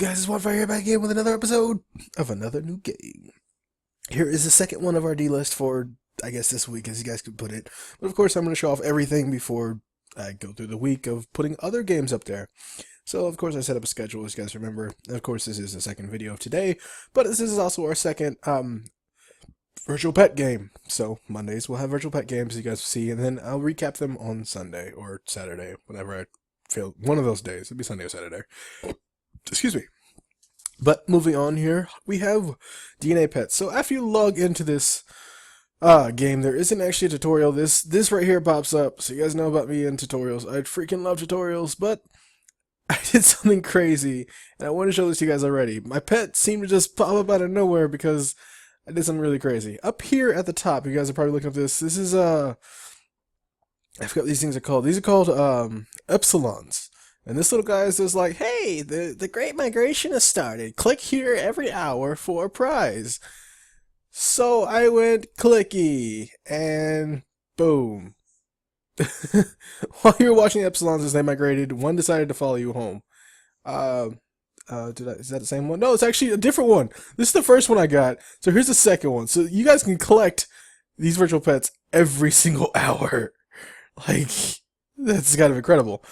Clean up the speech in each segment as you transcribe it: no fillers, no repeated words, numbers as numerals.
guys, it's Wildfire here back again with another episode of another new game. Here is the second one of our D-list for, I guess, this week, as you guys could put it. But of course, I'm going to show off everything before I go through the week of putting other games up there. So, of course, I set up a schedule, as you guys remember. And of course, this is the second video of today, but this is also our second virtual pet game. So, Mondays we'll have virtual pet games, you guys will see, and then I'll recap them on Sunday or Saturday, whenever I feel one of those days. It'll be Sunday or Saturday. Excuse me. But moving on here, we have DNA Pets. So after you log into this game, there isn't actually a tutorial. This right here pops up. So you guys know about me and tutorials. I freaking love tutorials, but I did something crazy, and I want to show this to you guys already. My pet seemed to just pop up out of nowhere because I did something really crazy. Up here at the top, you guys are probably looking at this. This is I forgot what these things are called. These are called epsilons. And this little guy is just like, hey, the Great Migration has started. Click here every hour for a prize. So I went clicky, and boom. While you were watching the Epsilons as they migrated, one decided to follow you home. Is that the same one? No, it's actually a different one. This is the first one I got. So here's the second one. So you guys can collect these virtual pets every single hour. Like, that's kind of incredible.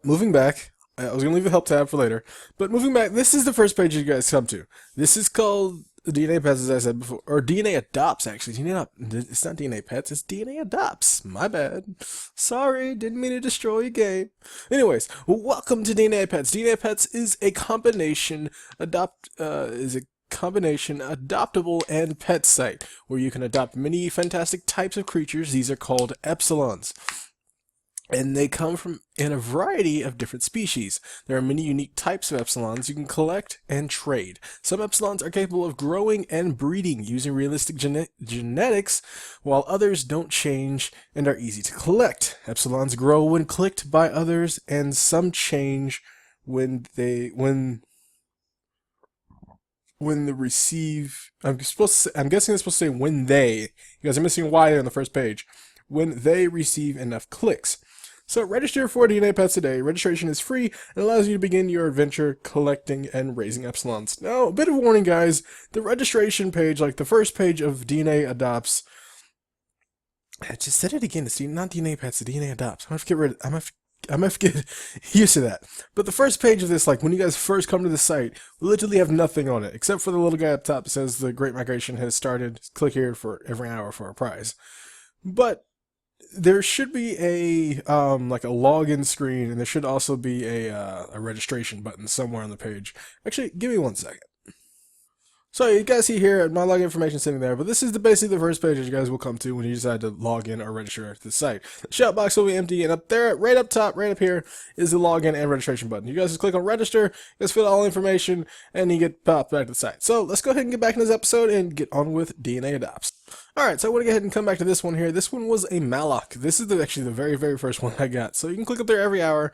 Moving back, I was going to leave the help tab for later, but moving back, this is the first page you guys come to. This is called DNA Pets, as I said before, or DNAdopts, actually. It's not DNA Pets, it's DNAdopts. My bad. Sorry, didn't mean to destroy your game. Anyways, welcome to DNA Pets. DNA Pets is a combination adoptable and pet site where you can adopt many fantastic types of creatures. These are called epsilons. And they come from in a variety of different species. There are many unique types of epsilons you can collect and trade. Some epsilons are capable of growing and breeding using realistic genetics, while others don't change and are easy to collect. Epsilons grow when clicked by others, and some change when they receive. I'm guessing it's supposed to say when they. You guys are missing a Y there on the first page. When they receive enough clicks. So register for DNA Pets today. Registration is free and allows you to begin your adventure collecting and raising epsilons. Now, a bit of a warning, guys. The registration page, like the first page of DNAdopts, I just said it again. It's not DNA Pets, it's DNAdopts. I'm gonna have to get used to that. But the first page of this, like when you guys first come to the site, we literally have nothing on it except for the little guy up top that says the Great Migration has started. Click here for every hour for a prize. But there should be a like a login screen, and there should also be a registration button somewhere on the page. Actually, give me 1 second. So you guys see here my login information sitting there, but this is basically the first page that you guys will come to when you decide to log in or register to the site. The shout box will be empty, and up there, right up top, right up here, is the login and registration button. You guys just click on register, you guys fill out all the information, and you get popped back to the site. So let's go ahead and get back into this episode and get on with DNAdopts. Alright, so I want to go ahead and come back to this one here. This one was a Malloc. This is actually the very, very first one I got. So you can click up there every hour.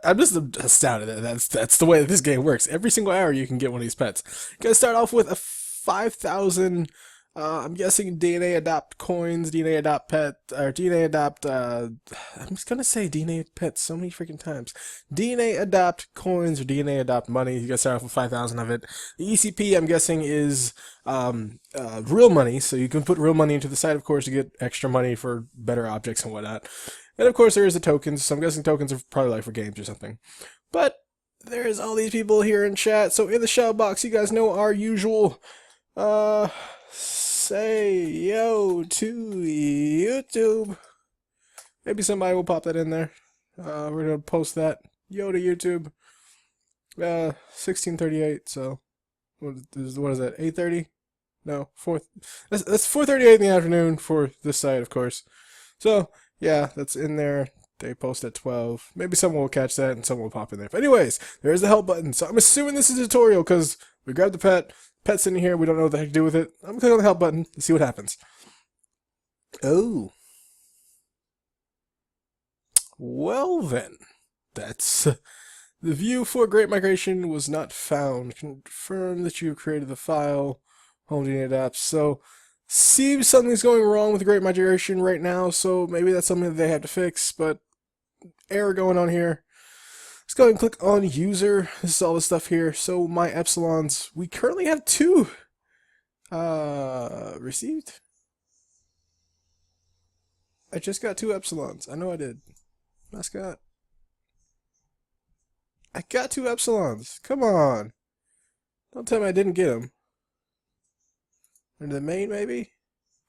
I'm just astounded that that's the way that this game works. Every single hour you can get one of these pets. You gotta start off with a 5,000, I'm guessing DNAdopt coins, DNAdopt pet, or DNAdopt, I'm just gonna say DNA pets so many freaking times. DNAdopt coins or DNAdopt money. You gotta start off with 5,000 of it. The ECP, I'm guessing, is real money, so you can put real money into the site, of course, to get extra money for better objects and whatnot. And of course there is the tokens, so I'm guessing tokens are probably like for games or something. But there's all these people here in chat, so in the shout box, you guys know our usual, say yo to YouTube. Maybe somebody will pop that in there. We're gonna post that. Yo to YouTube. 16:38, so what is that, 8:30? No, 4. That's 4:38 in the afternoon for this site, of course. So yeah, that's in there. They post at 12. Maybe someone will catch that and someone will pop in there. But anyways, there's the help button. So I'm assuming this is a tutorial because we grabbed the pet's in here, we don't know what the heck to do with it. I'm gonna click on the help button and see what happens. Oh. Well then, that's the view for Great Migration was not found. Confirm that you created the file. Home DNAdopts. So seems something's going wrong with the Great Migration right now, so maybe that's something that they have to fix, but error going on here. Let's go ahead and click on user. This is all the stuff here. So my epsilons, we currently have 2 received. I just got 2 epsilons. I know I did. Mascot. I got 2 epsilons. Come on. Don't tell me I didn't get them. Under the main, maybe?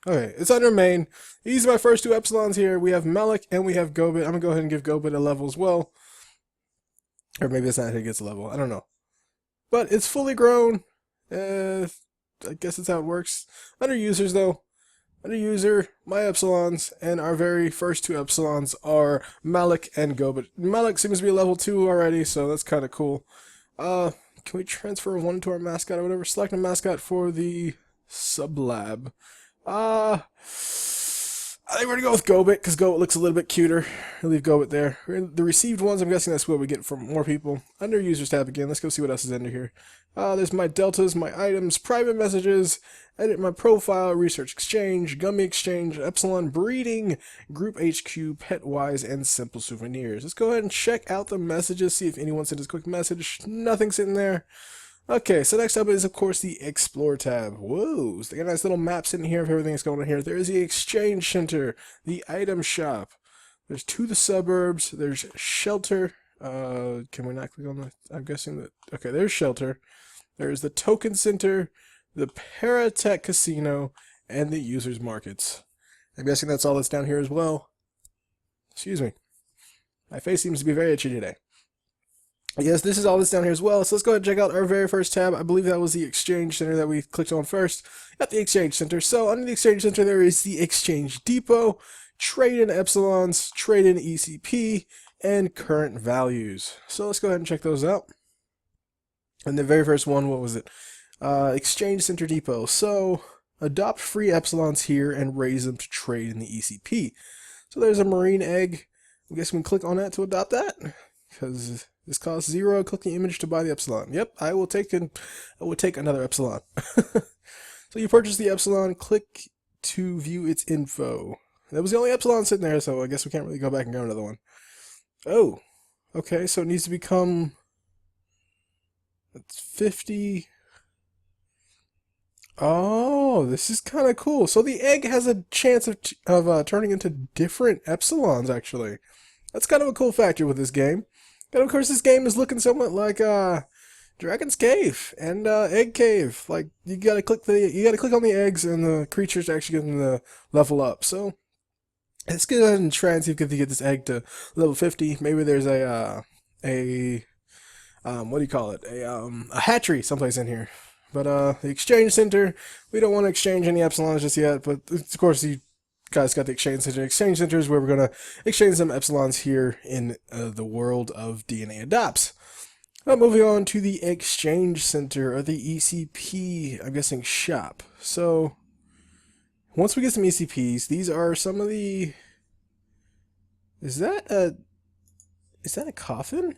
Okay, it's under main. These are my first 2 epsilons here. We have Malik and we have Gobit. I'm going to go ahead and give Gobit a level as well. Or maybe it's not how he gets a level. I don't know. But it's fully grown. I guess that's how it works. Under users, though. Under user, my epsilons, and our very first 2 epsilons are Malik and Gobit. Malik seems to be level 2 already, so that's kind of cool. Can we transfer one to our mascot or whatever? Select a mascot for the sublab. I think we're gonna go with Gobit because Gobit looks a little bit cuter. I'll leave Gobit there. The received ones, I'm guessing that's what we get from more people. Under users tab again, let's go see what else is under here. There's my deltas, my items, private messages, edit my profile, research exchange, gummy exchange, epsilon breeding, group HQ, petwise, and simple souvenirs. Let's go ahead and check out the messages, see if anyone sent us a quick message. Nothing's in there. Okay, so next up is, of course, the Explore tab. Whoa, so they got nice little maps in here of everything that's going on here. There's the Exchange Center, the Item Shop. There's To the Suburbs. There's Shelter. Can we not click on the... I'm guessing that... Okay, there's Shelter. There's the Token Center, the Paratech Casino, and the Users Markets. I'm guessing that's all that's down here as well. Excuse me. My face seems to be very itchy today. Yes, this is all that's down here as well. So let's go ahead and check out our very first tab. I believe that was the Exchange Center that we clicked on first. Got the Exchange Center. So under the Exchange Center, there is the Exchange Depot, Trade in Epsilons, Trade in ECP, and Current Values. So let's go ahead and check those out. And the very first one, what was it? Exchange Center Depot. So adopt free Epsilons here and raise them to trade in the ECP. So there's a marine egg. I guess we can click on that to adopt that. Because this costs 0. Click the image to buy the epsilon. Yep, I will take another epsilon. So you purchase the epsilon. Click to view its info. That was the only epsilon sitting there, so I guess we can't really go back and grab another one. Oh, okay. So it needs to become. That's 50. Oh, this is kind of cool. So the egg has a chance of turning into different epsilons. Actually, that's kind of a cool factor with this game. And of course, this game is looking somewhat like Dragon's Cave and Egg Cave. Like you gotta click on the eggs, and the creatures actually get them to level up. So let's go ahead and try and see if we can get this egg to level 50. Maybe there's a what do you call it? A hatchery someplace in here. But the Exchange Center, we don't want to exchange any epsilons just yet. But of course, you guys got the Exchange Center. Exchange Center is where we're going to exchange some epsilons here in the world of DNAdopts. Moving on to the Exchange Center, or the ECP, I'm guessing, shop. So, once we get some ECPs, these are some of the... Is that a coffin?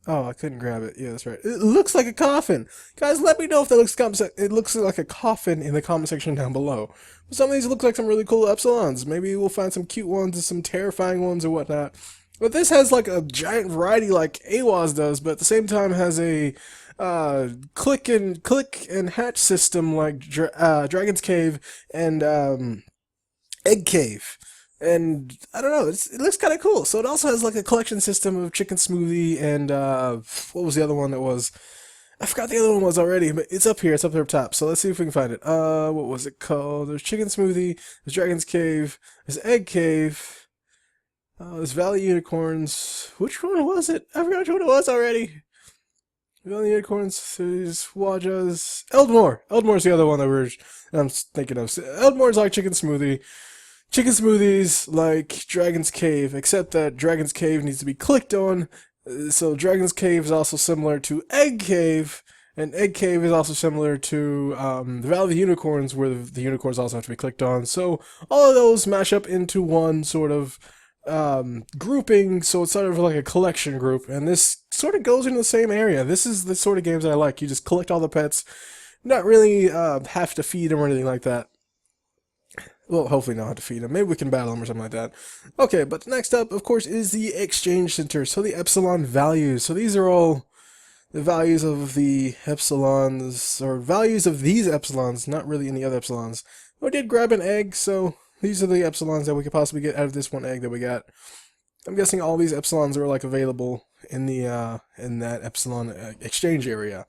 Oh, I couldn't grab it. Yeah, that's right. It looks like a coffin. Guys, let me know if that looks like a coffin in the comment section down below. Some of these look like some really cool epsilons. Maybe we'll find some cute ones and some terrifying ones or whatnot. But this has like a giant variety like AWAS does, but at the same time has a click and hatch system like Dragon's Cave and Egg Cave. And I don't know, it looks kind of cool. So it also has like a collection system of chicken smoothie and what was the other one that was? I forgot the other one was already, but it's up here. It's up there up top. So let's see if we can find it. What was it called? There's chicken smoothie. There's Dragon's Cave. There's Egg Cave. There's Valley Unicorns. Which one was it? I forgot which one it was already. Valley Unicorns. There's Wajas. Eldmore. Eldmore's the other one that I'm thinking of. Eldmore's like chicken smoothie. Chicken smoothies like Dragon's Cave, except that Dragon's Cave needs to be clicked on. So Dragon's Cave is also similar to Egg Cave, and Egg Cave is also similar to the Valley of the Unicorns, where the unicorns also have to be clicked on. So all of those mash up into one sort of grouping, so it's sort of like a collection group, and this sort of goes into the same area. This is the sort of games that I like. You just collect all the pets, not really have to feed them or anything like that. Well, hopefully not defeat him. Maybe we can battle him or something like that. Okay, but next up, of course, is the exchange center. So the epsilon values. So these are all the values of the epsilons, or values of these epsilons, not really any other epsilons. We did grab an egg, so these are the epsilons that we could possibly get out of this one egg that we got. I'm guessing all these epsilons are like available in the in that epsilon exchange area.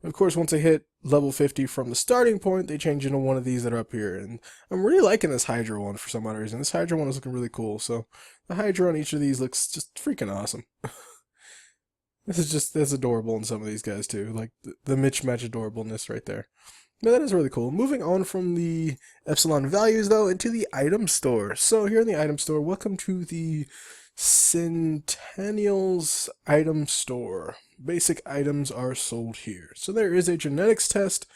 Of course, once they hit level 50 from the starting point, they change into one of these that are up here. And I'm really liking this Hydra one for some odd reason. This Hydra one is looking really cool. So the Hydra on each of these looks just freaking awesome. That's adorable in some of these guys too. Like the mismatch adorableness right there. But that is really cool. Moving on from the epsilon values though into the item store. So here in the item store, welcome to the Centennial's item store. Basic items are sold here. So there is a genetics test.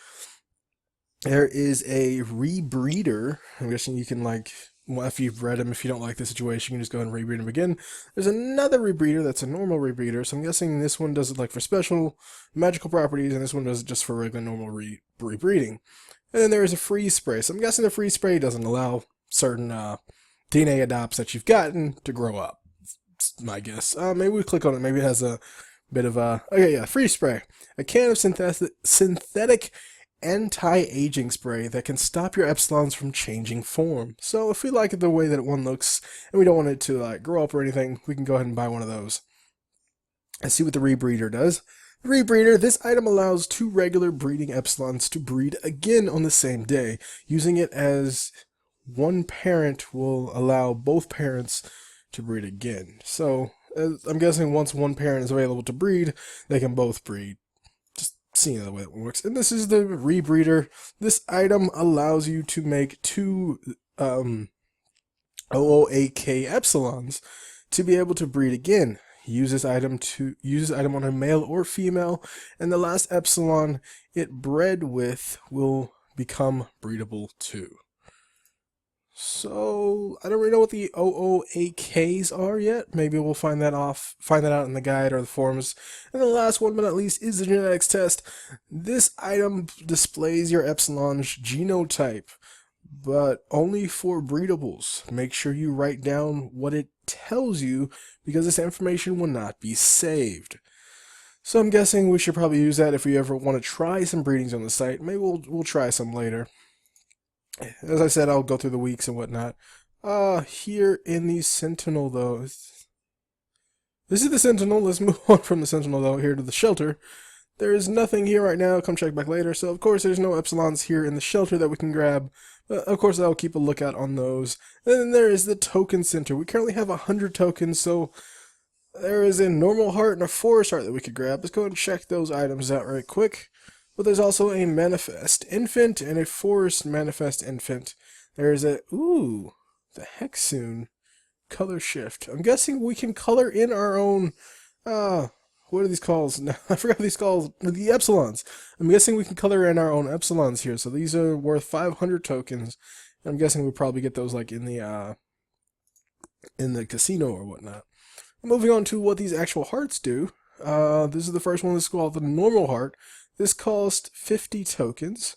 There is a rebreeder. I'm guessing you can, like, well, after you've bred them, if you don't like the situation, you can just go ahead and rebreed them again. There's another rebreeder that's a normal rebreeder. So I'm guessing this one does it like for special magical properties, and this one does it just for regular normal rebreeding. And then there is a freeze spray. So I'm guessing the freeze spray doesn't allow certain DNAdopts that you've gotten to grow up. My guess. Maybe we click on it. Maybe it has a bit of a... Okay, yeah, freeze spray. A can of synthetic anti-aging spray that can stop your epsilons from changing form. So if we like it the way that one looks, and we don't want it to like grow up or anything, we can go ahead and buy one of those. And see what the rebreeder does. The rebreeder, this item allows 2 regular breeding epsilons to breed again on the same day. Using it as one parent will allow both parents to breed again. So I'm guessing once one parent is available to breed, they can both breed. Just seeing the way it works. And this is the rebreeder. This item allows you to make 2 OOAK epsilons to be able to breed again. Use this item on a male or female, and the last epsilon it bred with will become breedable too. So I don't really know what the OOAKs are yet. Maybe we'll find that out in the guide or the forums. And the last one but not least is the genetics test. This item displays your epsilon's genotype, but only for breedables. Make sure you write down what it tells you, because this information will not be saved. So I'm guessing we should probably use that if we ever want to try some breedings on the site. Maybe we'll try some later. As I said, I'll go through the weeks and whatnot. Here in the Sentinel though, this is the Sentinel. Let's move on from the Sentinel though here to the shelter. There is nothing here right now. Come check back later. So of course there's no epsilons here in the shelter that we can grab. But of course I'll keep a lookout on those. And then there is the token center. We currently have 100 tokens, so there is a normal heart and a forest heart that we could grab. Let's go ahead and check those items out right quick. But there's also a manifest infant and a forest manifest infant. There's a the Hexoon color shift. I'm guessing we can color in our own what are these called? No, I forgot these called. The epsilons. I'm guessing we can color in our own epsilons here. So these are worth 500 tokens. I'm guessing we'll probably get those like in the casino or whatnot. Moving on to what these actual hearts do. This is the first one. This is called the normal heart. This cost 50 tokens.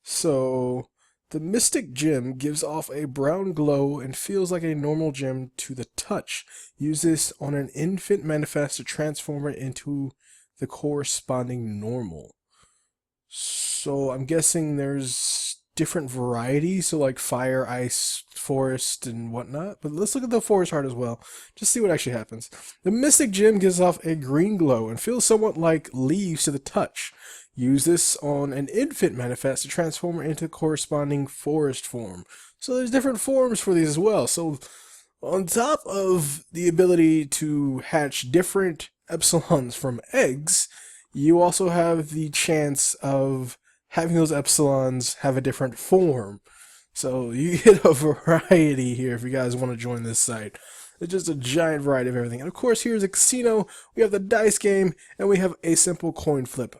So the Mystic Gem gives off a brown glow and feels like a normal gem to the touch. Use this on an infant manifest to transform it into the corresponding normal. So I'm guessing there's different varieties, so like fire, ice, forest, and whatnot. But let's look at the forest heart as well, just see what actually happens. The Mystic Gem gives off a green glow and feels somewhat like leaves to the touch. Use this on an infant manifest to transform it into corresponding forest form. So there's different forms for these as well. So on top of the ability to hatch different epsilons from eggs, you also have the chance of having those epsilons have a different form. So you get a variety here if you guys want to join this site. It's just a giant variety of everything. And of course, here's a casino, we have the dice game, and we have a simple coin flip.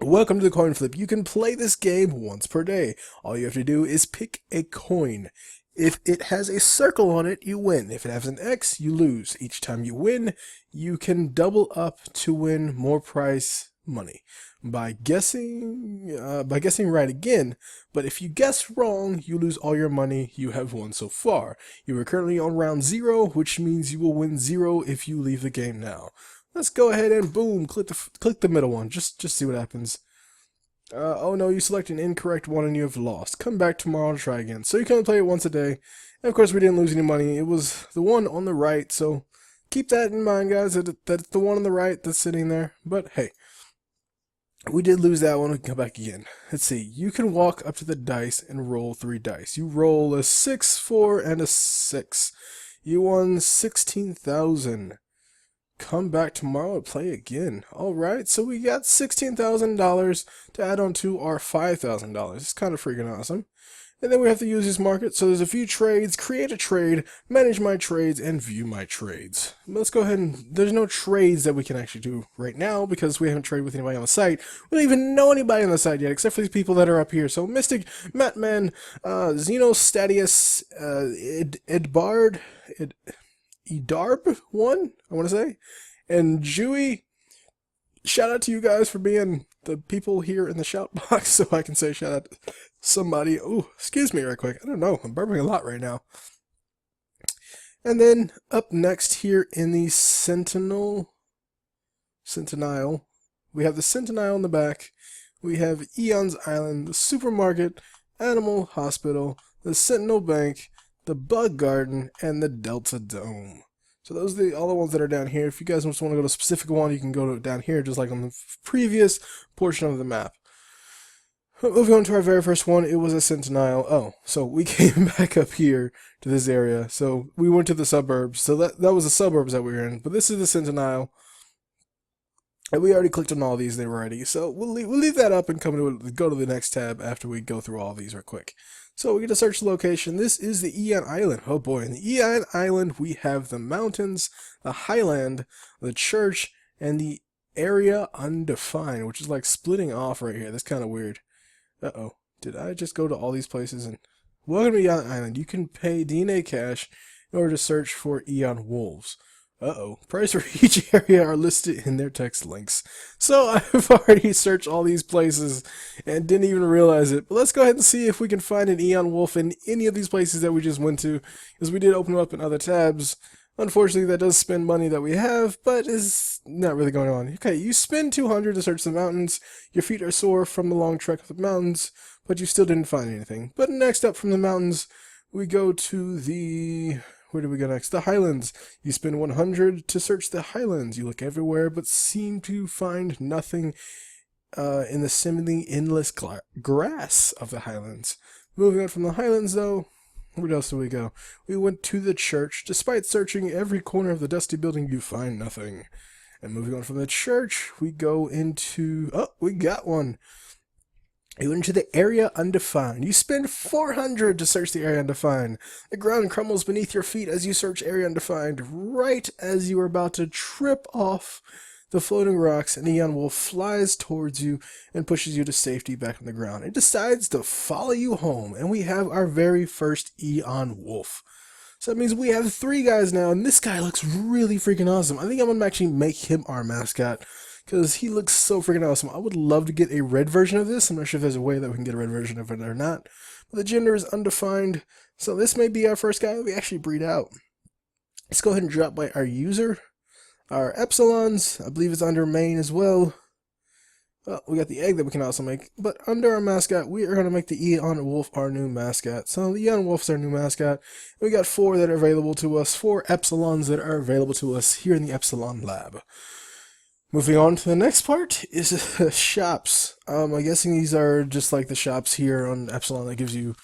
Welcome to the coin flip. You can play this game once per day. All you have to do is pick a coin. If it has a circle on it, you win. If it has an X, you lose. Each time you win, you can double up to win more prize money by guessing right again. But if you guess wrong, you lose all your money you have won so far. You are currently on round 0, which means you will win 0 if you leave the game now. Let's go ahead and boom, click the middle one. Just see what happens. Oh no, you select an incorrect one and you have lost. Come back tomorrow and try again. So you can only play it once a day. And of course we didn't lose any money. It was the one on the right, so keep that in mind, guys, that it's the one on the right that's sitting there. But hey, we did lose that one. We can come back again. Let's see. You can walk up to the dice and roll 3 dice. You roll a 6, 4, and a 6. You won 16,000. Come back tomorrow and play again. Alright, so we got $16,000 to add on to our $5,000. It's kind of freaking awesome. And then we have to use this market. So there's a few trades, create a trade, manage my trades, and view my trades. Let's go ahead and, there's no trades that we can actually do right now because we haven't traded with anybody on the site. We don't even know anybody on the site yet, except for these people that are up here. So Mystic, Matman, Xenostatius, Edarb 1, I want to say, and Jewy. Shout out to you guys for being the people here in the shout box, so I can say shout out to somebody. Oh, excuse me right quick. I don't know. I'm burping a lot right now. And then up next here in the Centennial, we have the Centennial in the back. We have Eon's Island, the supermarket, Animal Hospital, the Sentinel Bank, the Bug Garden, and the Delta Dome. So those are all the ones that are down here. If you guys just want to go to a specific one, you can go down here, just like on the previous portion of the map. Moving on to our very first one, it was a Centennial. Oh, so we came back up here to this area. So we went to the suburbs. So that was the suburbs that we were in. But this is the Centennial. And we already clicked on all these already. So we'll leave that up and go to the next tab after we go through all these real quick. So we get to search the location. This is the Eon Island. Oh boy, in the Eon Island we have the mountains, the highland, the church, and the area undefined, which is like splitting off right here. That's kind of weird. Uh-oh. Did I just go to all these places? And welcome to Eon Island. You can pay DNA cash in order to search for Eon wolves. Uh-oh. Price for each area are listed in their text links. So I've already searched all these places and didn't even realize it. But let's go ahead and see if we can find an Eon wolf in any of these places that we just went to, because we did open them up in other tabs. Unfortunately, that does spend money that we have, but is not really going on. Okay, you spend 200 to search the mountains. Your feet are sore from the long trek of the mountains, but you still didn't find anything. But next up from the mountains, we go to the... Where do we go next? The Highlands. You spend 100 to search the Highlands. You look everywhere, but seem to find nothing in the seemingly endless grass of the Highlands. Moving on from the Highlands, though, where else do we go? We went to the church. Despite searching every corner of the dusty building, you find nothing. And moving on from the church, we go into... Oh, we got one. You went into the area undefined. You spend 400 to search the area undefined. The ground crumbles beneath your feet as you search area undefined. Right as you are about to trip off the floating rocks, an Eon wolf flies towards you and pushes you to safety back on the ground. It decides to follow you home, and we have our very first Eon wolf. So that means we have 3 guys now, and this guy looks really freaking awesome. I think I'm going to actually make him our mascot, because he looks so freaking awesome. I would love to get a red version of this. I'm not sure if there's a way that we can get a red version of it or not. But the gender is undefined. So this may be our first guy that we actually breed out. Let's go ahead and drop by our user. Our epsilons, I believe it's under main as well. Well, we got the egg that we can also make. But under our mascot, we are going to make the Eon Wolf our new mascot. So the Eon Wolf's our new mascot. We got 4 that are available to us. 4 epsilons that are available to us here in the Epsilon Lab. Moving on to the next part is shops. I'm guessing these are just like the shops here on Epsilon that gives you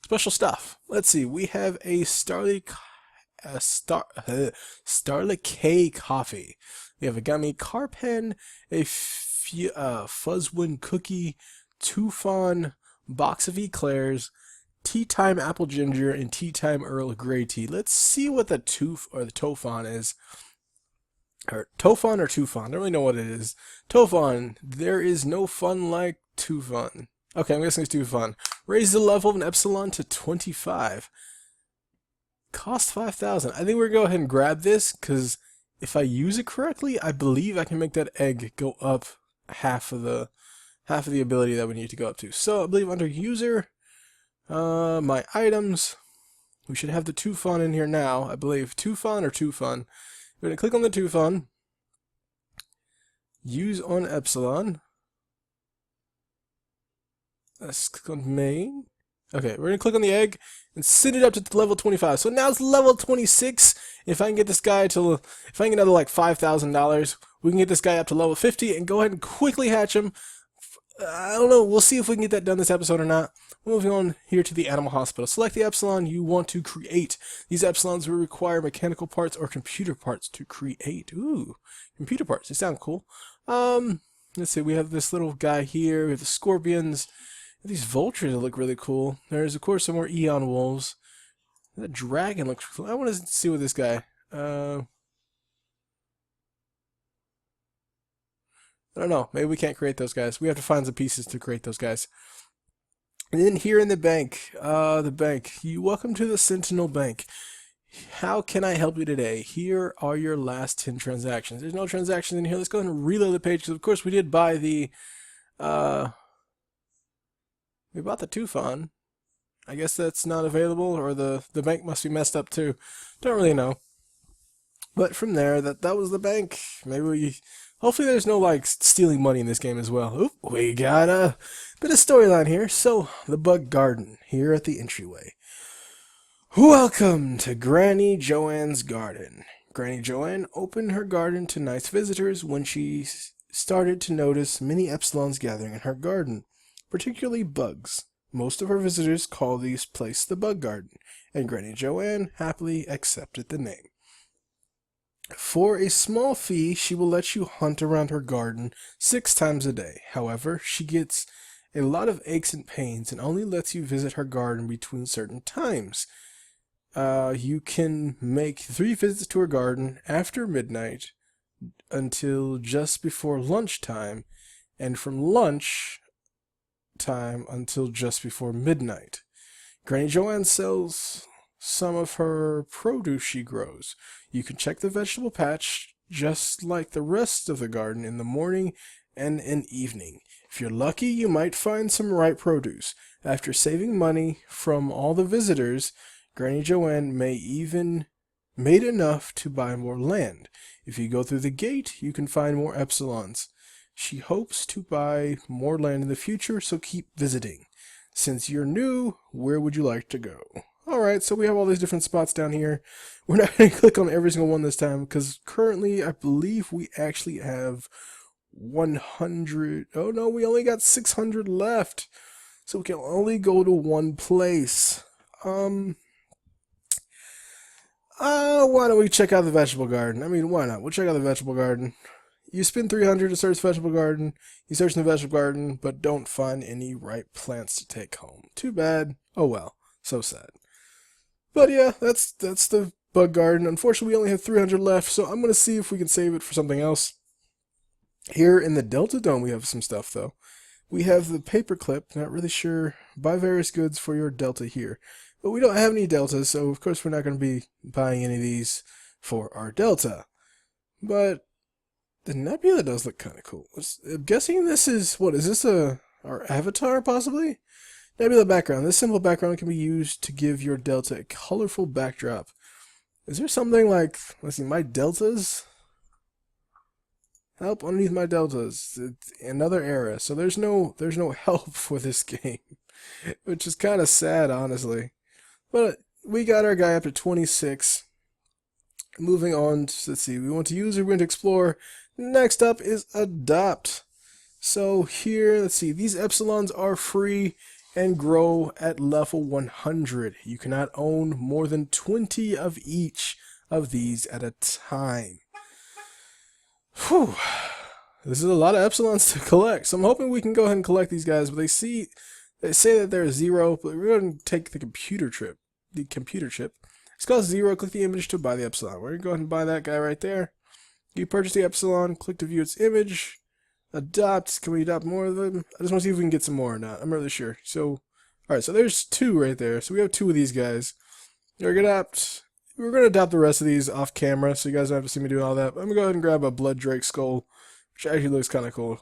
special stuff. Let's see. We have a Starlight K coffee. We have a gummy car pen, a Fuzzwind cookie, Tufon, box of eclairs, tea time apple ginger, and tea time Earl Grey tea. Let's see what the Tofon is. Or Tofon or Tufon, I don't really know what it is. Tofon, there is no fun like Tufon. Okay, I'm guessing it's Tufon. Raise the level of an Epsilon to 25. Cost 5,000. I think we're going to go ahead and grab this, because if I use it correctly, I believe I can make that egg go up half of the ability that we need to go up to. So I believe under user, my items, we should have the 2 fun in here now. I believe 2 fun or 2 fun. We're gonna click on the 2 fun. Use on epsilon. Let's click on main. Okay, we're gonna click on the egg and send it up to level 25. So now it's level 26. If I can get this guy to, if I can get another like $5,000, we can get this guy up to level 50 and go ahead and quickly hatch him. I don't know. We'll see if we can get that done this episode or not. Moving on here to the animal hospital. Select the epsilon you want to create. These epsilons will require mechanical parts or computer parts to create. Ooh, computer parts. They sound cool. Let's see. We have this little guy here. We have the scorpions. These vultures that look really cool. There's of course some more Eon wolves. That dragon looks cool. I want to see what this guy. I don't know. Maybe we can't create those guys. We have to find some pieces to create those guys. And then here in the bank, welcome to the Centennial Bank. How can I help you today? Here are your last 10 transactions. There's no transactions in here. Let's go ahead and reload the page because of course we did buy the we bought the 2 fun. I guess that's not available, or the bank must be messed up too. Don't really know. But from there, that was the bank. Maybe we. Hopefully there's no like stealing money in this game as well. Oop, we got a bit of storyline here. So, the bug garden here at the entryway. Welcome to Granny Joanne's garden. Granny Joanne opened her garden to nice visitors when she started to notice many epsilons gathering in her garden, particularly bugs. Most of her visitors call this place the bug garden, and Granny Joanne happily accepted the name. For a small fee, she will let you hunt around her garden 6 times a day. However, she gets a lot of aches and pains and only lets you visit her garden between certain times. You can make 3 visits to her garden after midnight until just before lunchtime, and from lunch time until just before midnight. Granny Joanne sells some of her produce she grows. You can check the vegetable patch just like the rest of the garden in the morning and in evening. If you're lucky, you might find some ripe produce. After saving money from all the visitors, Granny Joanne may even made enough to buy more land. If you go through the gate, you can find more epsilons. She hopes to buy more land in the future, so keep visiting. Since you're new, where would you like to go? Alright, so we have all these different spots down here. We're not going to click on every single one this time, because currently I believe we actually have 100. Oh no, we only got 600 left. So we can only go to one place. Why don't we check out the vegetable garden? I mean, why not? We'll check out the vegetable garden. You spend 300 to search the vegetable garden. You search in the vegetable garden, but don't find any ripe plants to take home. Too bad. Oh well. So sad. But yeah, that's the bug garden. Unfortunately, we only have 300 left, so I'm going to see if we can save it for something else. Here in the Delta Dome, we have some stuff, though. We have the paperclip. Not really sure. Buy various goods for your Delta here. But we don't have any Deltas, so of course we're not going to be buying any of these for our Delta. But the nebula does look kind of cool. I'm guessing this is, what, is this our avatar, possibly? Nebula background. This simple background can be used to give your Delta a colorful backdrop. Is there something like, let's see, my Deltas? Help underneath my Deltas. It's another era, so there's no help for this game, which is kind of sad, honestly. But we got our guy up to 26. Moving on, let's see, we want to use or we want to explore. Next up is adopt. So here, let's see, these epsilons are free and grow at level 100. You cannot own more than 20 of each of these at a time. Whew. This is a lot of epsilons to collect, so I'm hoping we can go ahead and collect these guys, but they say that they're 0, but we're going to take the computer chip. It's called 0. Click the image to buy the epsilon. We're going to go ahead and buy that guy right there. You purchase the epsilon, click to view its image. Adopt. Can we adopt more of them? I just want to see if we can get some more or not. I'm not really sure. So, alright, so there's 2 right there. So we have 2 of these guys. We're going to adopt the rest of these off camera, so you guys don't have to see me doing all that. But I'm going to go ahead and grab a blood drake skull, which actually looks kind of cool.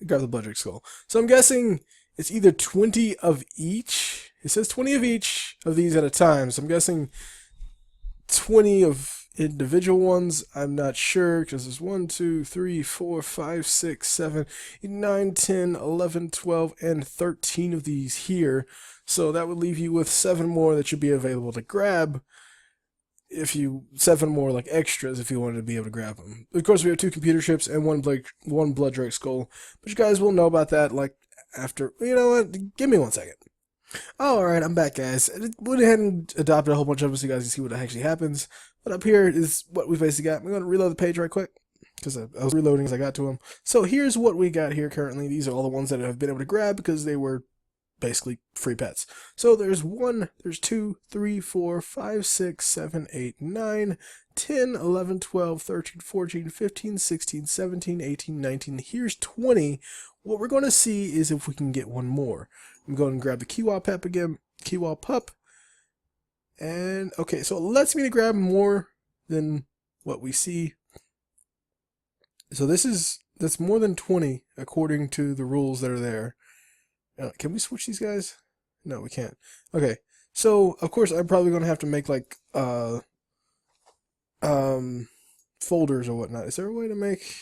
grab the Blooddrake skull. So I'm guessing it's either 20 of each. It says 20 of each of these at a time. So I'm guessing 20 of individual ones. I'm not sure because there's 1, 2, 3, 4, 5, 6, 7, 8, 9, 10, 11, 12, and 13 of these here. So that would leave you with 7 more that should be available to grab. If you 7 more like extras if you wanted to be able to grab them. Of course, we have 2 computer chips and one Blooddrake skull, but you guys will know about that like after. You know what? Give me 1 second. Alright, I'm back, guys. I went ahead and adopted a whole bunch of them so you guys can see what actually happens. But up here is what we basically got. I'm going to reload the page right quick because I was reloading as I got to them. So here's what we got here currently. These are all the ones that I've been able to grab because they were basically free pets. So there's 1, there's 2, 3, 4, 5, 6, 7, 8, 9, 10, 11, 12, 13, 14, 15, 16, 17, 18, 19. Here's 20. What we're going to see is if we can get 1 more. I'm going to grab the Kiwa Pup again. Kiwa Pup. And, okay, so it lets me to grab more than what we see. So that's more than 20 according to the rules that are there. Can we switch these guys? No, we can't. Okay, so of course I'm probably gonna have to make like folders or whatnot. Is there a way to make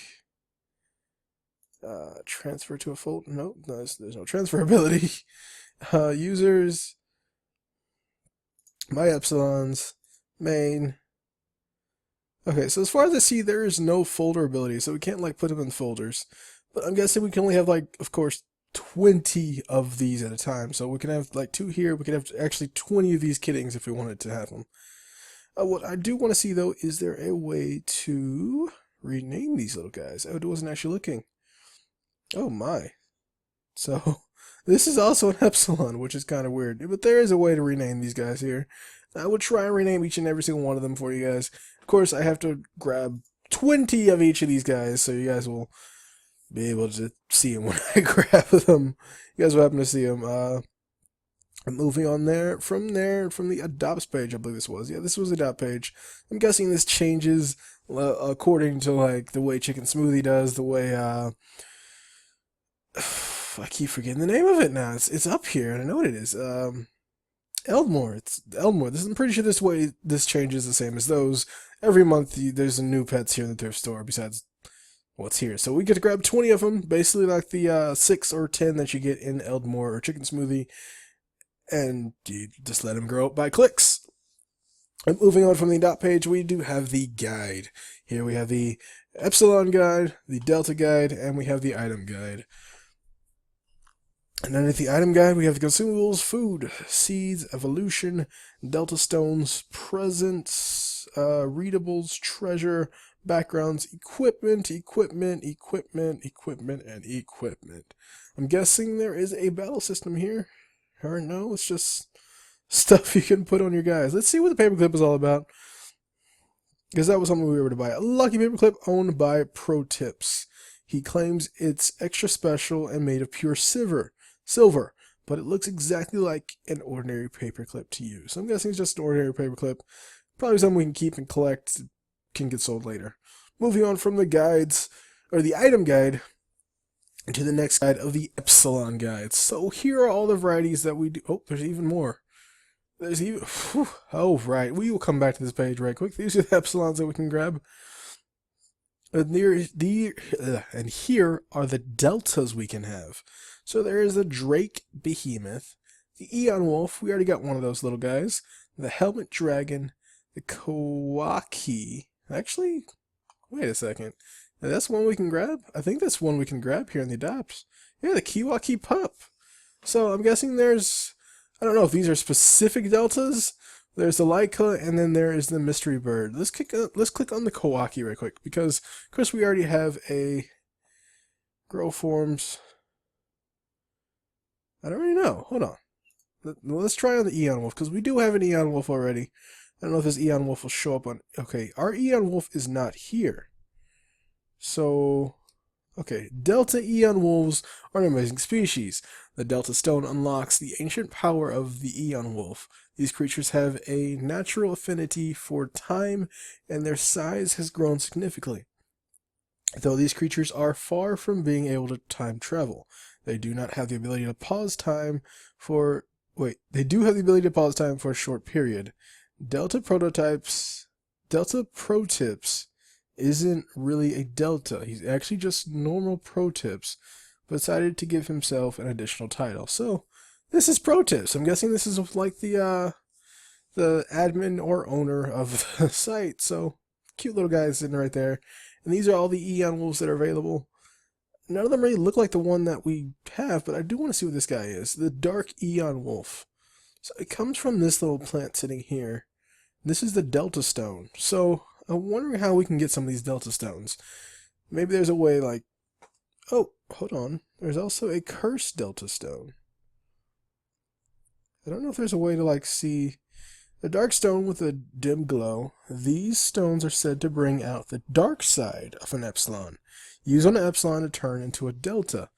transfer to a folder? No, there's no transferability. Users, my epsilons, main. Okay, so as far as I see, there is no folder ability, so we can't like put them in folders. But I'm guessing we can only have like, of course, 20 of these at a time. So we can have like 2 here. We can have actually 20 of these kittings if we wanted to have them. What I do want to see though, is there a way to rename these little guys? I wasn't actually looking. Oh my. So this is also an epsilon, which is kind of weird. But there is a way to rename these guys here. I would try and rename each and every single one of them for you guys. Of course, I have to grab 20 of each of these guys, so you guys will be able to see them when I grab them. You guys will happen to see them. Moving on from the adopts page, I believe this was. Yeah, this was the adopt page. I'm guessing this changes according to like the way Chicken Smoothie does, the way I keep forgetting the name of it now. It's up here, and I know what it is. Eldmore. It's Eldmore. I'm pretty sure this changes the same as those. Every month there's a new pets here in the thrift store besides what's here. So we get to grab 20 of them, basically like the 6 or 10 that you get in Eldmore or Chicken Smoothie, and you just let them grow up by clicks. And moving on from the adopt page, we do have the guide. Here we have the Epsilon guide, the Delta guide, and we have the item guide. And underneath the item guide, we have the consumables, food, seeds, evolution, Delta stones, presents, readables, treasure, backgrounds, equipment, and equipment. I'm guessing there is a battle system here. Or no, it's just stuff you can put on your guys. Let's see what the paperclip is all about. Because that was something we were able to buy. A lucky paperclip owned by Pro Tips. He claims it's extra special and made of pure silver, but it looks exactly like an ordinary paperclip to use. So I'm guessing it's just an ordinary paperclip. Probably something we can keep and collect, can get sold later. Moving on from the guides, or the item guide, to the next guide of the Epsilon guides. So here are all the varieties that we do. Oh, there's even more. There's even, oh right, we will come back to this page right quick. These are the Epsilons that we can grab. And here are the deltas we can have. So there is the Drake Behemoth, the Eon Wolf, we already got one of those little guys, the Helmet Dragon, the Kawaki. Actually, wait a second. Now, that's one we can grab? I think that's one we can grab here in the adopts. Yeah, the Kiwaki Pup. So I'm guessing there's, I don't know if these are specific deltas. There's the Laika, and then there is the Mystery Bird. Let's click on the Kawaki right quick, because of course we already have a Grow Forms. I don't really know. Hold on. Let's try on the Eon Wolf, because we do have an Eon Wolf already. I don't know if this Eon Wolf will show up on... Okay, our Eon Wolf is not here. So... Okay, Delta Eon Wolves are an amazing species. The Delta Stone unlocks the ancient power of the Eon Wolf. These creatures have a natural affinity for time, and their size has grown significantly. Though these creatures are far from being able to time travel, they do not have the ability to pause time for. Wait, they do have the ability to pause time for a short period. Delta prototypes. Delta Pro-Tips isn't really a Delta. He's actually just normal Pro-Tips, but decided to give himself an additional title. So, this is Pro-Tips. I'm guessing this is like the admin or owner of the site. So, cute little guy sitting right there. And these are all the Eon Wolves that are available. None of them really look like the one that we have, but I do want to see what this guy is. The Dark Eon Wolf. So, it comes from this little plant sitting here. This is the Delta Stone. So, I'm wondering how we can get some of these Delta Stones. Maybe there's a way like... Oh, hold on. There's also a Cursed Delta Stone. I don't know if there's a way to like see... The Dark Stone with a dim glow. These stones are said to bring out the dark side of an Epsilon. Use on an Epsilon to turn into a Delta.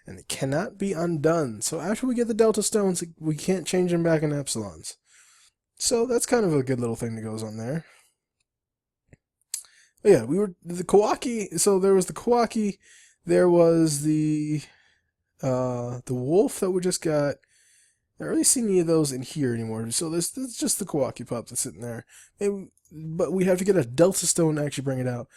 And it cannot be undone. So after we get the Delta Stones, we can't change them back into Epsilons. So that's kind of a good little thing that goes on there. But yeah, we were the Kawaki. So there was the Kawaki. There was the wolf that we just got. I don't really see any of those in here anymore. So this is just the Kawaki pup that's sitting there. Maybe, but we have to get a Delta Stone to actually bring it out.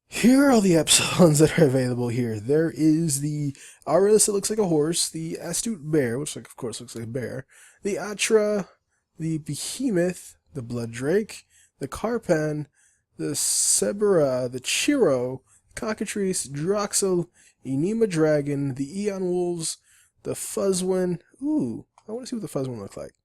Here are all the Epsilons that are available here. There is the Aurus that looks like a horse. The Astute Bear, which of course looks like a bear. The Atra. The Behemoth, the Blood Drake, the Carpan, the Sebera, the Chiro, Cockatrice, Droxel, Enema Dragon, the Eon Wolves, the Fuzzwin. Ooh, I want to see what the Fuzzwin looks like.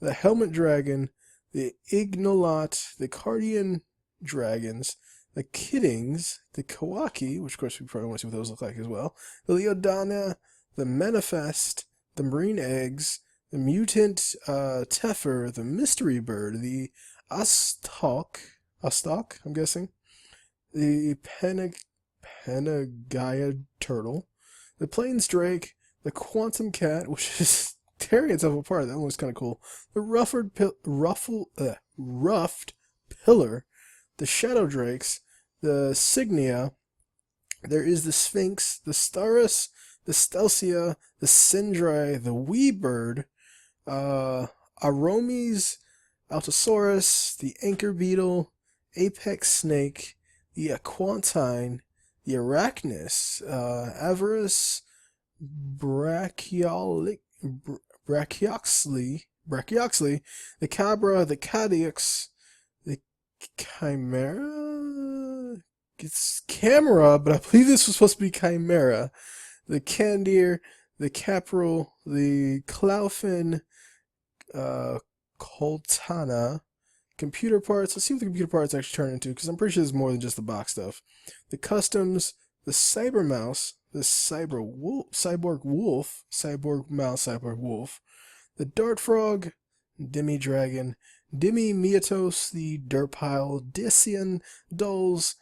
The Helmet Dragon, the Ignolot, the Cardian Dragons, the Kiddings, the Kawaki, which of course we probably want to see what those look like as well, the Leodana, the Manifest, the Marine Eggs, the Mutant Teffer, the Mystery Bird, the Astok, I'm guessing, the Panagaea Turtle, the Plains Drake, the Quantum Cat, which is tearing itself apart, that one was kind of cool, the Ruffed Pillar, the Shadow Drakes, the Signia, there is the Sphinx, the Starus, the Stelcia, the Sindri, the Wee Bird, Aromes, Altosaurus, the Anchor Beetle, Apex Snake, the Aquantine, the Arachnus, Avarice, Brachioxley, the Cabra, the Cadix, the Chimera? It's Camera, but I believe this was supposed to be Chimera. The Candier, the Capril, the Cloufin, Coltana, computer parts. Let's see what the computer parts actually turn into, because I'm pretty sure there's more than just the box stuff. The customs, the Cyber Mouse, the Cyborg Wolf, the Dart Frog, Demi Dragon, Demi Miatos, the Dirt Pile, Decian, Dulls,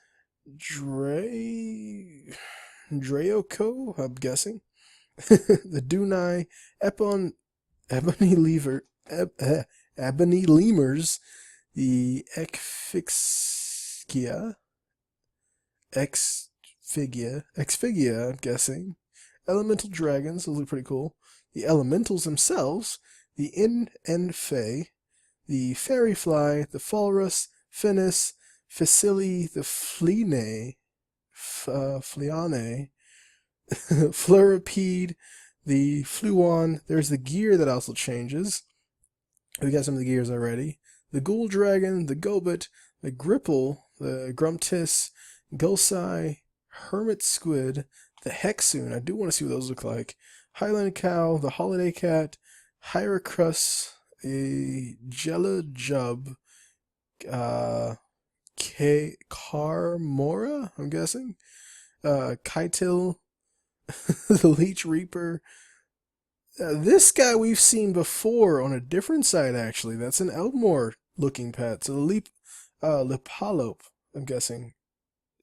Drayoco, I'm guessing, the Dunai, Ebony Lemurs, the Exfigia, I'm guessing, Elemental Dragons, those look pretty cool, the Elementals themselves, the In and Fae, the Fairy Fly, the Falrus, Finis, Facili, the Fleane, Fluripede, the Fluon. There's the gear that also changes. We got some of the gears already. The Ghoul Dragon, the Gobit, the Gripple, the Grumptis, Gulsai, Hermit Squid, the Hexoon. I do want to see what those look like. Highland Cow, the Holiday Cat, Hyracrus, a Jelajub, Carmora, I'm guessing, Kytil, the Leech Reaper. This guy we've seen before on a different site, actually. That's an Elmore looking pet. So the Lepalope, I'm guessing.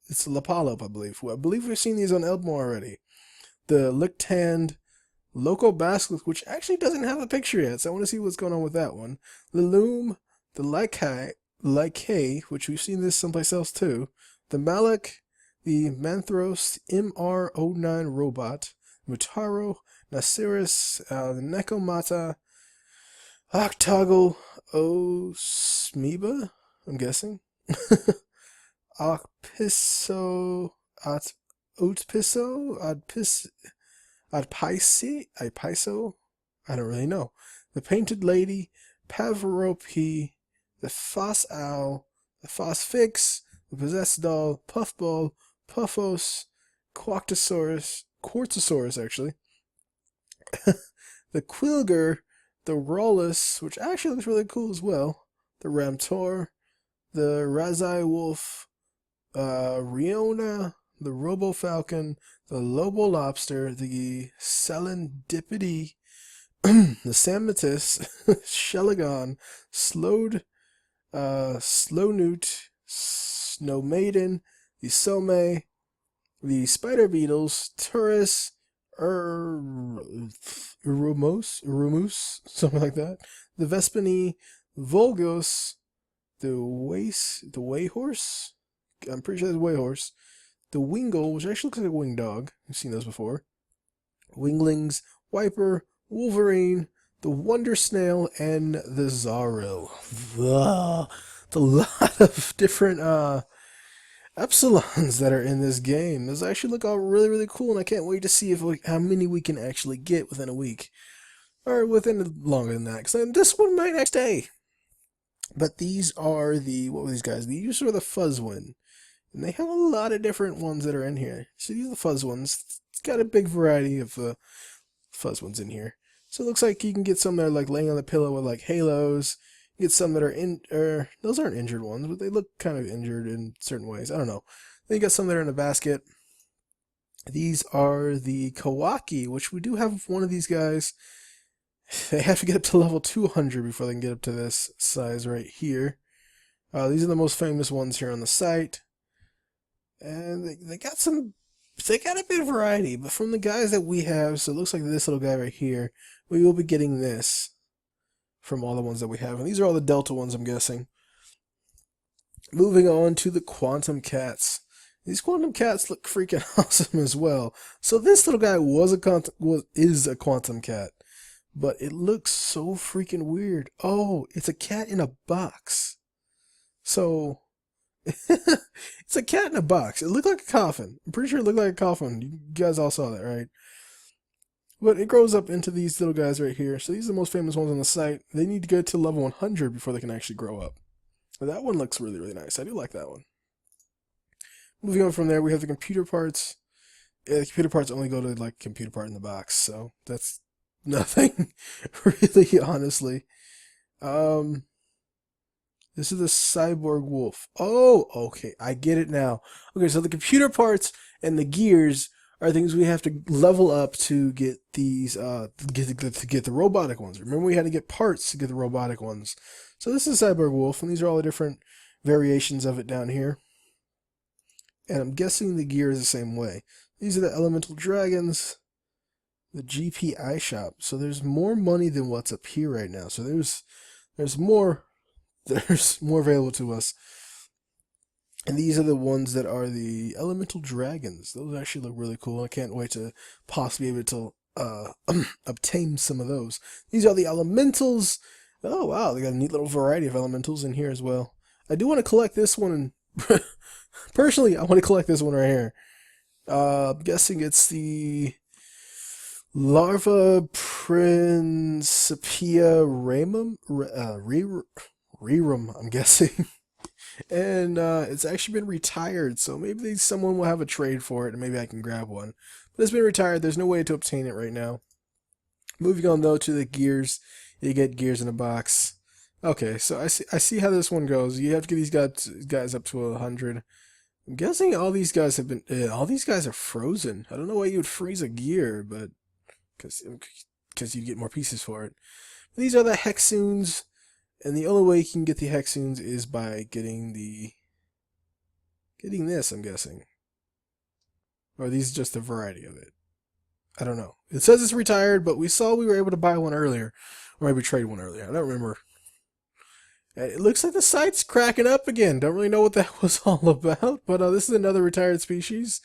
It's Lepalope, I believe. I believe we've seen these on Elmore already. The Lictand, Loco Basilisk, which actually doesn't have a picture yet, so I want to see what's going on with that one. The Loom, the Lycae, which we've seen this someplace else too. The Malak, the Manthros MR09 robot, Mutaro, Nasiris, the Nekomata, Octoggle, Osmiba, I'm guessing, Ocpiso, Outpiso, Adpiso, I don't really know. The Painted Lady, Pavaropi, the Foss Owl, the Phosphix, the Possessed Doll, Puffball, Puffos, Quartosaurus actually, the Quilger, the Rawlus, which actually looks really cool as well, the Ramtor, the Razai Wolf, Riona, the Robo Falcon, the Lobo Lobster, the Serendipity, the Sammatis, Shelagon, Slownewt, Snow Maiden, the Some, the Spider Beetles, Turris, Urumos, something like that, the Vespini, Volgos, the Wayhorse, I'm pretty sure that's Wayhorse, the Wingle, which actually looks like a winged dog, we've seen those before, Winglings, Wiper, Wolverine, the Wonder Snail, and the Zaril. It's a lot of different epsilons that are in this game. Those actually look all really, really cool, and I can't wait to see how many we can actually get within a week. Or within longer than that, because this one might next day. But these are what were these guys? These are the Fuzzwin. And they have a lot of different ones that are in here. So these are the Fuzz ones. It's got a big variety of Fuzz ones in here. So it looks like you can get some that are like laying on the pillow with like halos. You get some that are those aren't injured ones, but they look kind of injured in certain ways. I don't know. Then you got some that are in a basket. These are the Kawaki, which we do have one of these guys. They have to get up to level 200 before they can get up to this size right here. These are the most famous ones here on the site. And they got a bit of variety, but from the guys that we have, so it looks like this little guy right here, we will be getting this from all the ones that we have. And these are all the Delta ones, I'm guessing. Moving on to the Quantum Cats. These Quantum Cats look freaking awesome as well. So this little guy is a Quantum Cat, but it looks so freaking weird. Oh, it's a cat in a box. So it's a cat in a box. It looked like a coffin. I'm pretty sure it looked like a coffin. You guys all saw that, right? But it grows up into these little guys right here. So these are the most famous ones on the site. They need to get to level 100 before they can actually grow up. But that one looks really, really nice. I do like that one. Moving on from there, we have the computer parts. Yeah, the computer parts only go to like computer part in the box. So that's nothing, really, honestly. This is the Cyborg Wolf. Oh, okay, I get it now. Okay, so the computer parts and the gears are things we have to level up to get these, to get the robotic ones. Remember, we had to get parts to get the robotic ones. So this is Cyborg Wolf, and these are all the different variations of it down here. And I'm guessing the gear is the same way. These are the Elemental Dragons, the GPI shop. So there's more money than what's up here right now. So there's more available to us. And these are the ones that are the Elemental Dragons. Those actually look really cool. I can't wait to possibly be able to obtain some of those. These are the Elementals. Oh wow, they got a neat little variety of Elementals in here as well. I do want to collect this one. Personally, I want to collect this one right here. I'm guessing it's the Larva Principia Rerum, I'm guessing. And it's actually been retired, so maybe someone will have a trade for it, and maybe I can grab one. But it's been retired. There's no way to obtain it right now. Moving on, though, to the gears. You get gears in a box. Okay, so I see how this one goes. You have to get these guys up to 100. I'm guessing all these guys have been... all these guys are frozen. I don't know why you would freeze a gear, but... Because you'd get more pieces for it. These are the Hexoons. And the only way you can get the Hexoons is by getting this, I'm guessing. Or are these just a variety of it? I don't know. It says it's retired, but we saw we were able to buy one earlier. Or maybe trade one earlier. I don't remember. It looks like the site's cracking up again. Don't really know what that was all about, but this is another retired species.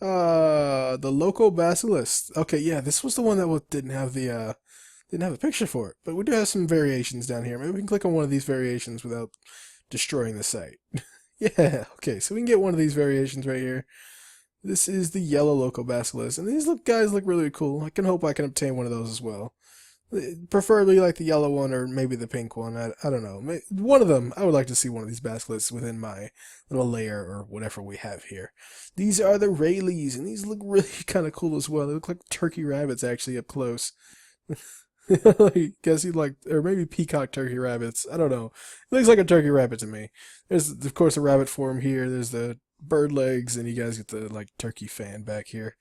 The local basilisk. Okay, yeah, this was the one that didn't have the picture for it, but we do have some variations down here. Maybe we can click on one of these variations without destroying the site. Yeah, okay, so we can get one of these variations right here. This is the yellow local basilisk, and these guys look really cool. I can hope I can obtain one of those as well. Preferably like the yellow one or maybe the pink one. I don't know. One of them. I would like to see one of these basilisks within my little layer or whatever we have here. These are the Rayleighs, and these look really kind of cool as well. They look like turkey rabbits actually up close. I guess you'd like, or maybe peacock turkey rabbits. I don't know. It looks like a turkey rabbit to me. There's of course a rabbit form here. There's the bird legs, and you guys get the like turkey fan back here.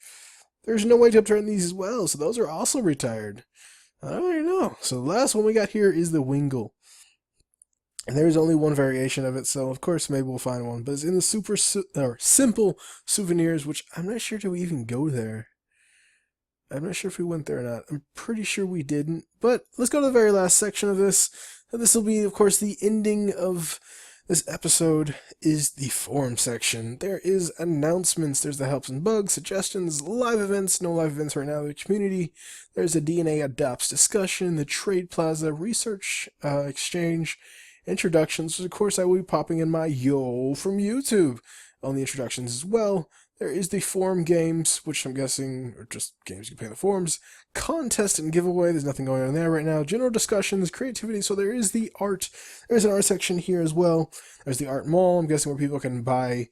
There's no way to upturn these as well, so those are also retired. I don't know. So the last one we got here is the Wingle. And there's only one variation of it, so of course maybe we'll find one. But it's in the simple souvenirs, which I'm not sure do we even go there. I'm not sure if we went there or not. I'm pretty sure we didn't. But let's go to the very last section of this. This will be, of course, the ending of this episode is the forum section. There is announcements. There's the helps and bugs, suggestions, live events. No live events right now in the community. There's a DNAdopts discussion, the Trade Plaza research exchange, introductions. Of course, I will be popping in my yo from YouTube on the introductions as well. There is the forum games, which I'm guessing are just games you can play in the forums. Contest and giveaway. There's nothing going on there right now. General discussions, creativity. So there is the art. There's an art section here as well. There's the art mall, I'm guessing, where people can buy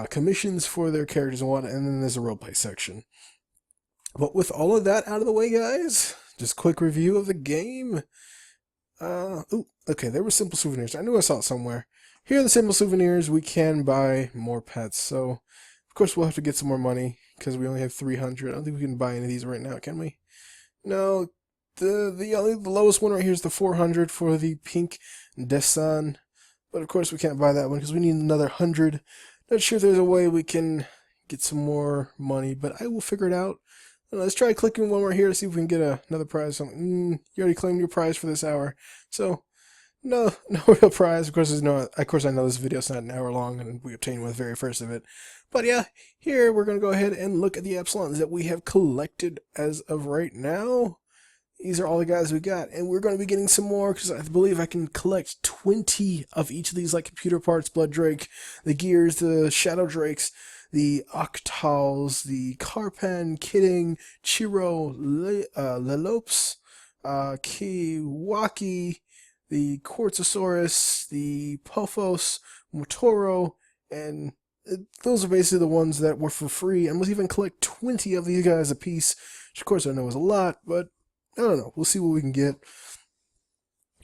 commissions for their characters and whatnot. And then there's a roleplay section. But with all of that out of the way, guys, just quick review of the game. Okay, there were simple souvenirs. I knew I saw it somewhere. Here are the simple souvenirs. We can buy more pets. So, of course, we'll have to get some more money because we only have 300. I don't think we can buy any of these right now, can we? No, the lowest one right here is the 400 for the pink Desan. But of course, we can't buy that one because we need another 100. Not sure if there's a way we can get some more money, but I will figure it out. Let's try clicking one right here to see if we can get another prize. You already claimed your prize for this hour, so no real prize. Of course, I know this video's not an hour long, and we obtained one the very first of it. But yeah, here we're going to go ahead and look at the epsilons that we have collected as of right now. These are all the guys we got, and we're going to be getting some more because I believe I can collect 20 of each of these, like computer parts, Blood Drake, the gears, the Shadow Drakes, the Octals, the Carpan, Kidding, Chiro, Lelopes, Kiwaki, the Quartzosaurus, the Pophos, Motoro, and those are basically the ones that were for free. And we'll even collect 20 of these guys a piece, which of course I know is a lot, but I don't know. We'll see what we can get.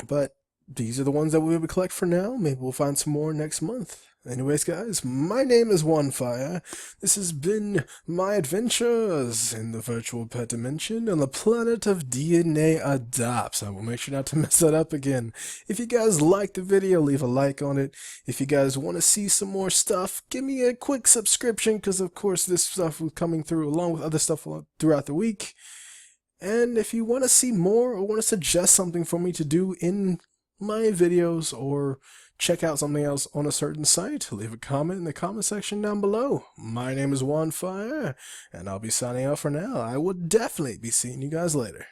But these are the ones that we'll be able to collect for now. Maybe we'll find some more next month. Anyways, guys, my name is OneFire. This has been my adventures in the virtual pet dimension on the planet of DNAdopts. I will make sure not to mess that up again. If you guys liked the video, leave a like on it. If you guys want to see some more stuff, give me a quick subscription, because of course this stuff will be coming through along with other stuff throughout the week. And if you want to see more or want to suggest something for me to do in my videos or check out something else on a certain site, leave a comment in the comment section down below. My name is OneFire, and I'll be signing out for now. I will definitely be seeing you guys later.